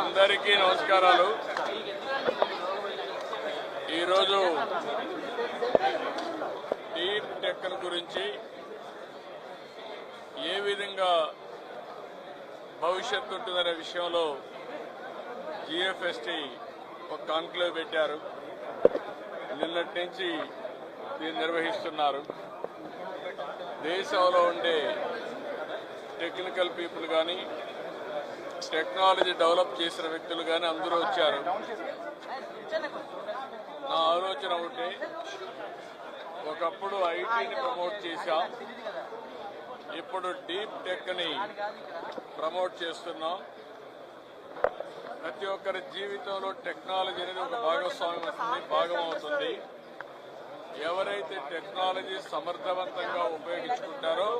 అందరికీ నమస్కారాలు. ఈరోజు డీప్ టెక్ గురించి ఏ విధంగా భవిష్యత్తు ఉంటుందనే విషయంలో జిఎఫ్ఎస్టి ఒక కాన్క్లేవ్ పెట్టారు. నిన్నటి నుంచి దీన్ని నిర్వహిస్తున్నారు. దేశంలో ఉండే టెక్నికల్ పీపుల్ కానీ టెక్నాలజీ డెవలప్ చేసిన వ్యక్తులు కానీ అందరూ వచ్చారు. నా ఆలోచన ఒకటి, ఒకప్పుడు ఐటీని ప్రమోట్ చేశాం, ఇప్పుడు డీప్ టెక్ని ప్రమోట్ చేస్తున్నాం. ప్రతి ఒక్కరి జీవితంలో టెక్నాలజీ అనేది ఒక భాగం అవుతుంది. ఎవరైతే టెక్నాలజీ సమర్థవంతంగా ఉపయోగించుకుంటారో